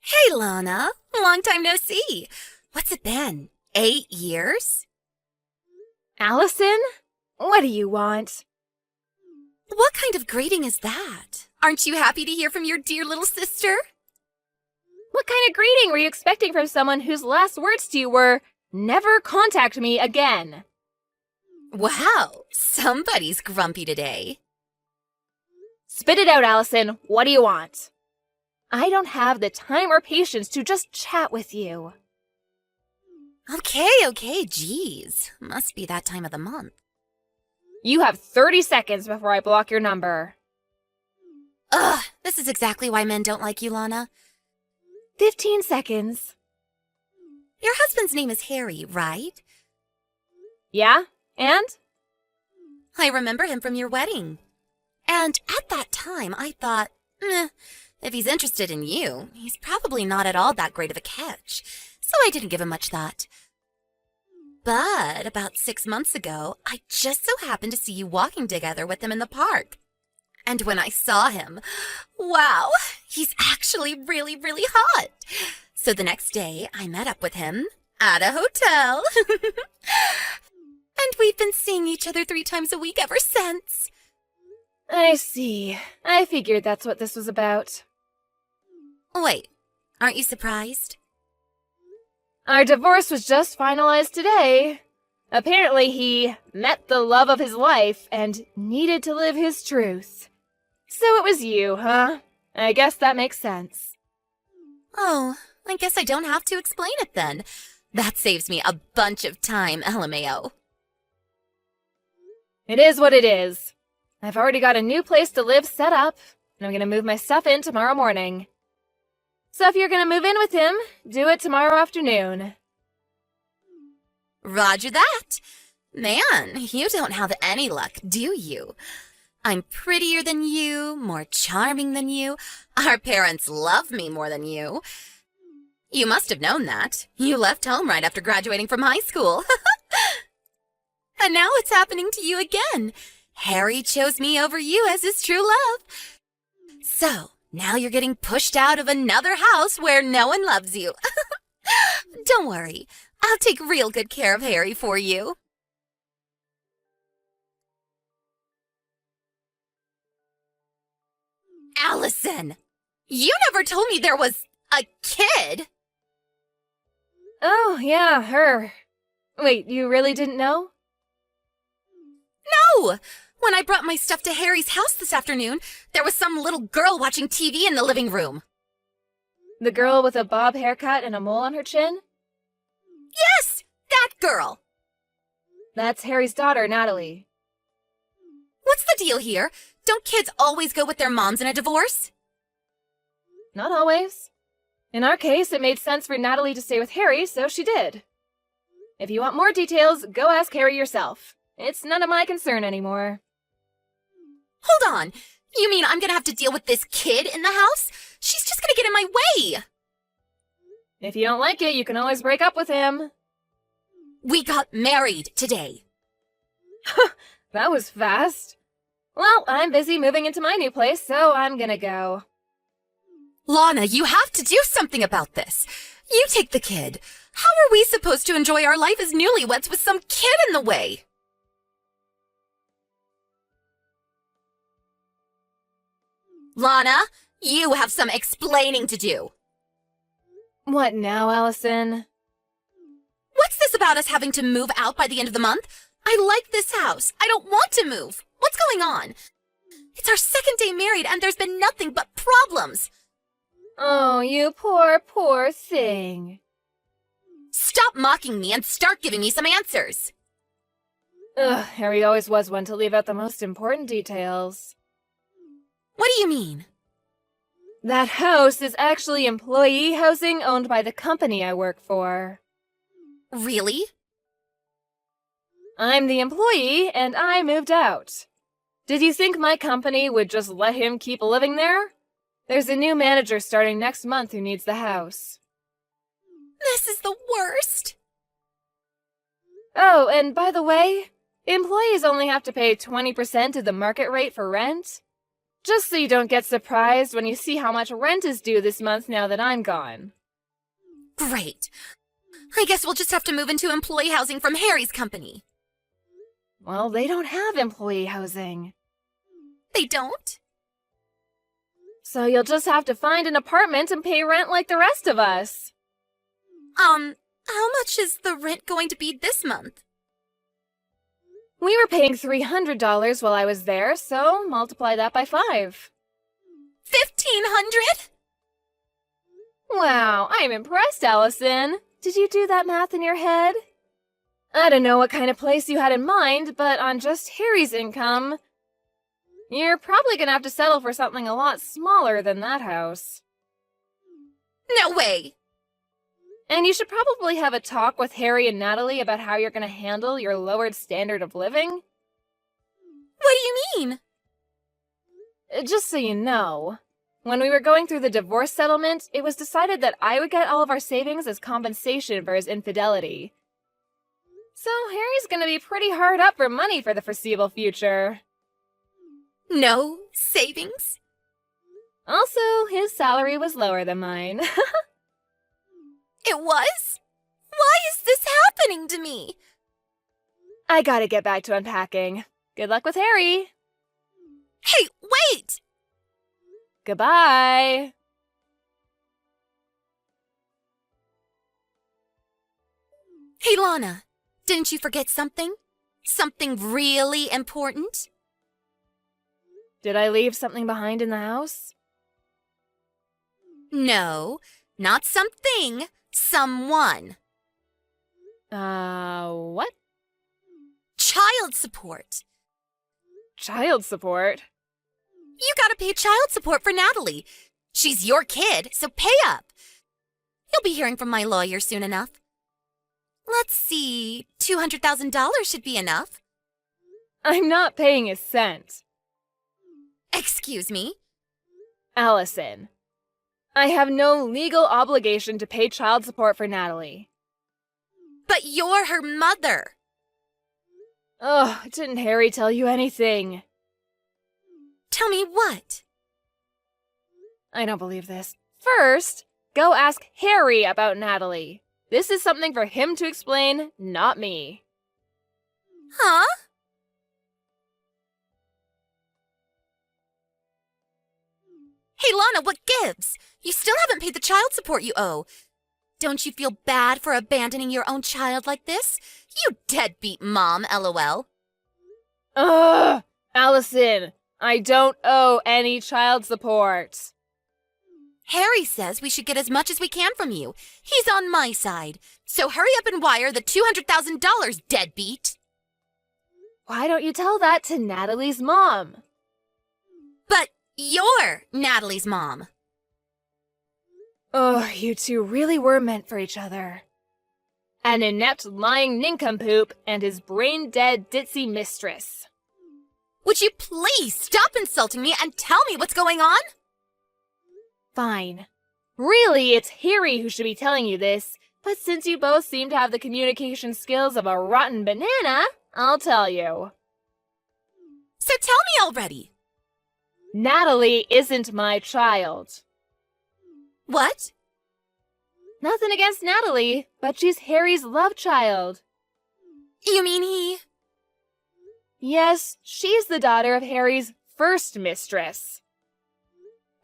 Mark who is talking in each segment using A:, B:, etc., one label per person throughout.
A: Hey, Lana. Long time no see. What's it been? 8 years?
B: Allison? What do you want?
A: What kind of greeting is that? Aren't you happy to hear from your dear little sister?
B: What kind of greeting were you expecting from someone whose last words to you were, "Never contact me again"?
A: Wow, somebody's grumpy today.
B: Spit it out, Allison. What do you want? I don't have the time or patience to just chat with you.
A: Okay, geez. Must be that time of the month.
B: You have 30 seconds before I block your number.
A: Ugh, this is exactly why men don't like you, Lana.
B: 15 seconds.
A: Your husband's name is Harry, right?
B: Yeah? And?
A: I remember him from your wedding. And at that time, I thought, if he's interested in you, he's probably not at all that great of a catch. So I didn't give him much thought. But about 6 months ago, I just so happened to see you walking together with him in the park. And when I saw him, wow, he's actually really, really hot. So the next day, I met up with him at a hotel. And we've been seeing each other 3 times a week ever since.
B: I see. I figured that's what this was about.
A: Wait, aren't you surprised?
B: Our divorce was just finalized today. Apparently he met the love of his life and needed to live his truth. So it was you, huh? I guess that makes sense.
A: Oh, I guess I don't have to explain it then. That saves me a bunch of time, LMAO.
B: It is what it is. I've already got a new place to live set up, and I'm gonna move my stuff in tomorrow morning. So if you're gonna move in with him, do it tomorrow afternoon.
A: Roger that. Man, you don't have any luck, do you? I'm prettier than you, more charming than you. Our parents love me more than you. You must have known that. You left home right after graduating from high school. And now it's happening to you again. Harry chose me over you as his true love. So, now you're getting pushed out of another house where no one loves you. Don't worry, I'll take real good care of Harry for you. Allison, you never told me there was a kid.
B: Oh, yeah, her. Wait, you really didn't know?
A: No! When I brought my stuff to Harry's house this afternoon, there was some little girl watching TV in the living room.
B: The girl with a bob haircut and a mole on her chin?
A: Yes, that girl.
B: That's Harry's daughter, Natalie.
A: What's the deal here? Don't kids always go with their moms in a divorce?
B: Not always. In our case, it made sense for Natalie to stay with Harry, so she did. If you want more details, go ask Harry yourself. It's none of my concern anymore.
A: Hold on. You mean I'm gonna have to deal with this kid in the house? She's just gonna get in my way.
B: If you don't like it, you can always break up with him.
A: We got married today.
B: That was fast. Well, I'm busy moving into my new place, so I'm gonna go.
A: Lana, you have to do something about this. You take the kid. How are we supposed to enjoy our life as newlyweds with some kid in the way? Lana, you have some explaining to do.
B: What now, Allison?
A: What's this about us having to move out by the end of the month? I like this house. I don't want to move. What's going on? It's our second day married and there's been nothing but problems.
B: Oh, you poor, poor thing.
A: Stop mocking me and start giving me some answers.
B: Ugh, Harry always was one to leave out the most important details.
A: What do you mean?
B: That house is actually employee housing owned by the company I work for.
A: Really?
B: I'm the employee, and I moved out. Did you think my company would just let him keep living there? There's a new manager starting next month who needs the house.
A: This is the worst.
B: Oh, and by the way, employees only have to pay 20% of the market rate for rent. Just so you don't get surprised when you see how much rent is due this month now that I'm gone.
A: Great. I guess we'll just have to move into employee housing from Harry's company.
B: Well, they don't have employee housing.
A: They don't?
B: So you'll just have to find an apartment and pay rent like the rest of us.
A: How much is the rent going to be this month?
B: We were paying $300 while I was there, so multiply that by 5.
A: 1,500?
B: Wow, I'm impressed, Allison. Did you do that math in your head? I don't know what kind of place you had in mind, but on just Harry's income, you're probably gonna have to settle for something a lot smaller than that house.
A: No way!
B: And you should probably have a talk with Harry and Natalie about how you're gonna handle your lowered standard of living.
A: What do you mean?
B: Just so you know, when we were going through the divorce settlement, it was decided that I would get all of our savings as compensation for his infidelity. So Harry's gonna be pretty hard up for money for the foreseeable future.
A: No savings?
B: Also, his salary was lower than mine.
A: It was? Why is this happening to me?
B: I gotta get back to unpacking. Good luck with Harry.
A: Hey, wait!
B: Goodbye.
A: Hey, Lana, didn't you forget something? Something really important?
B: Did I leave something behind in the house?
A: No, not something. Someone.
B: What?
A: Child support.
B: Child support?
A: You gotta pay child support for Natalie. She's your kid, so pay up. You'll be hearing from my lawyer soon enough. Let's see, $200,000 should be enough.
B: I'm not paying a cent.
A: Excuse me?
B: Allison, I have no legal obligation to pay child support for Natalie.
A: But you're her mother.
B: Oh, didn't Harry tell you anything?
A: Tell me what?
B: I don't believe this. First, go ask Harry about Natalie. This is something for him to explain, not me.
A: Huh? Hey, Lana, what gives? You still haven't paid the child support you owe. Don't you feel bad for abandoning your own child like this? You deadbeat mom, LOL.
B: Ugh! Allison, I don't owe any child support.
A: Harry says we should get as much as we can from you. He's on my side. So hurry up and wire the $200,000, deadbeat.
B: Why don't you tell that to Natalie's mom?
A: But you're Natalie's mom.
B: Oh, you two really were meant for each other. An inept lying nincompoop and his brain-dead ditzy mistress.
A: Would you please stop insulting me and tell me what's going on?
B: Fine. Really, it's Harry who should be telling you this, but since you both seem to have the communication skills of a rotten banana, I'll tell you.
A: So tell me already.
B: Natalie isn't my child.
A: What?
B: Nothing against Natalie, but she's Harry's love child.
A: You mean he...
B: Yes, she's the daughter of Harry's first mistress.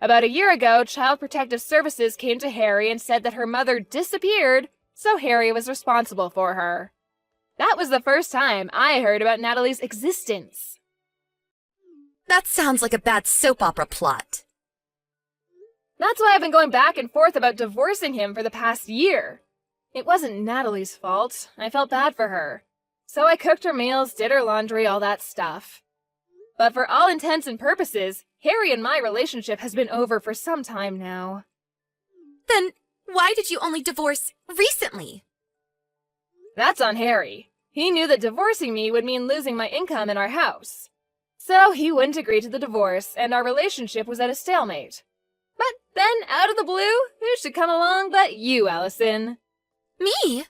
B: About a year ago, Child Protective Services came to Harry and said that her mother disappeared, so Harry was responsible for her. That was the first time I heard about Natalie's existence.
A: That sounds like a bad soap opera plot.
B: That's why I've been going back and forth about divorcing him for the past year. It wasn't Natalie's fault. I felt bad for her. So I cooked her meals, did her laundry, all that stuff. But for all intents and purposes, Harry and my relationship has been over for some time now.
A: Then why did you only divorce recently?
B: That's on Harry. He knew that divorcing me would mean losing my income in our house. So he wouldn't agree to the divorce, and our relationship was at a stalemate. But then, out of the blue, who should come along but you, Allison?
A: Me?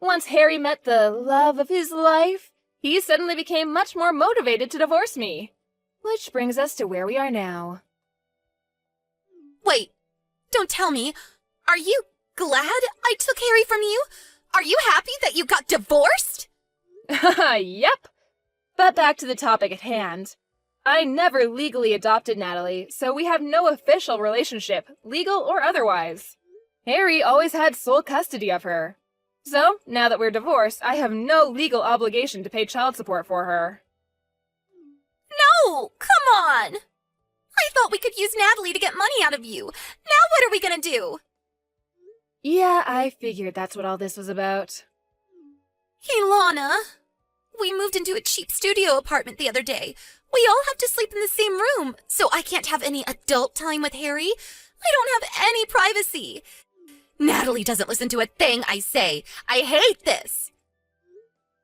B: Once Harry met the love of his life, he suddenly became much more motivated to divorce me. Which brings us to where we are now.
A: Wait, don't tell me. Are you glad I took Harry from you? Are you happy that you got divorced?
B: Yep. But back to the topic at hand. I never legally adopted Natalie, so we have no official relationship, legal or otherwise. Harry always had sole custody of her. So, now that we're divorced, I have no legal obligation to pay child support for her.
A: No, come on. I thought we could use Natalie to get money out of you. Now what are we gonna do?
B: Yeah, I figured that's what all this was about.
A: Hey, Lana. We moved into a cheap studio apartment the other day. We all have to sleep in the same room, so I can't have any adult time with Harry. I don't have any privacy. Natalie doesn't listen to a thing I say. I hate this.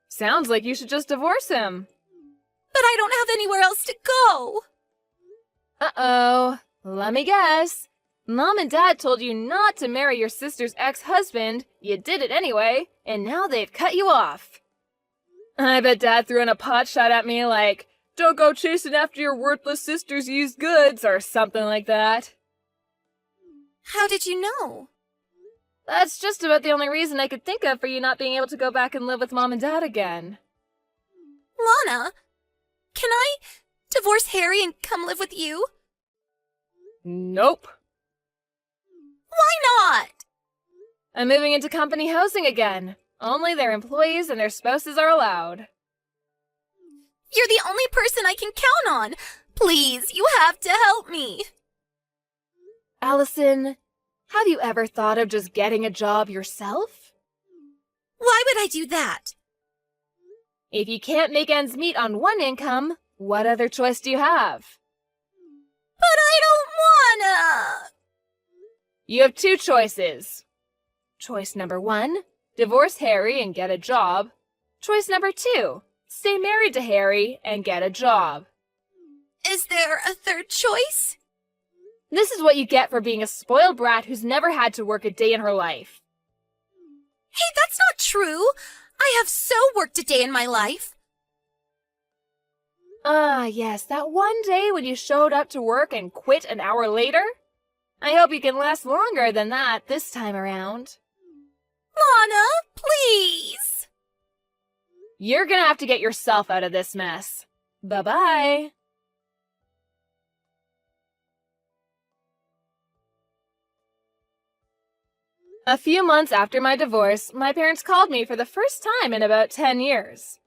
B: Sounds like you should just divorce him.
A: But I don't have anywhere else to go.
B: Uh-oh. Let me guess. Mom and Dad told you not to marry your sister's ex-husband. You did it anyway, and now they've cut you off. I bet Dad threw in a pot shot at me like, "Don't go chasing after your worthless sister's used goods," or something like that.
A: How did you know?
B: That's just about the only reason I could think of for you not being able to go back and live with Mom and Dad again.
A: Lana, can I divorce Harry and come live with you?
B: Nope.
A: Why not?
B: I'm moving into company housing again. Only their employees and their spouses are allowed.
A: You're the only person I can count on. Please, you have to help me.
B: Allison, have you ever thought of just getting a job yourself?
A: Why would I do that?
B: If you can't make ends meet on one income, what other choice do you have?
A: But I don't wanna.
B: You have two choices. Choice number 1, divorce Harry and get a job. Choice number 2, stay married to Harry and get a job.
A: Is there a third choice?
B: This is what you get for being a spoiled brat who's never had to work a day in her life.
A: Hey, that's not true. I have so worked a day in my life.
B: Ah, yes, that one day when you showed up to work and quit an hour later? I hope you can last longer than that this time around.
A: Lana, please.
B: You're gonna have to get yourself out of this mess. Bye-bye. A few months after my divorce, my parents called me for the first time in about 10 years.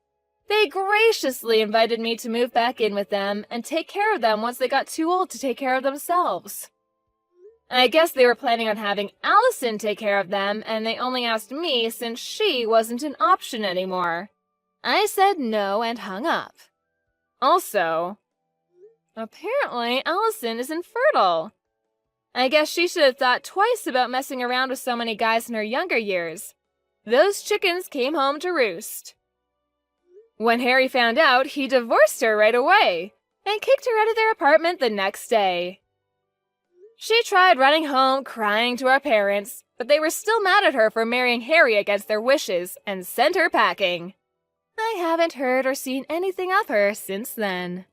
B: They graciously invited me to move back in with them and take care of them once they got too old to take care of themselves. I guess they were planning on having Allison take care of them, and they only asked me since she wasn't an option anymore. I said no and hung up. Also, apparently Allison is infertile. I guess she should have thought twice about messing around with so many guys in her younger years. Those chickens came home to roost. When Harry found out, he divorced her right away and kicked her out of their apartment the next day. She tried running home crying to our parents, but they were still mad at her for marrying Harry against their wishes and sent her packing. I haven't heard or seen anything of her since then.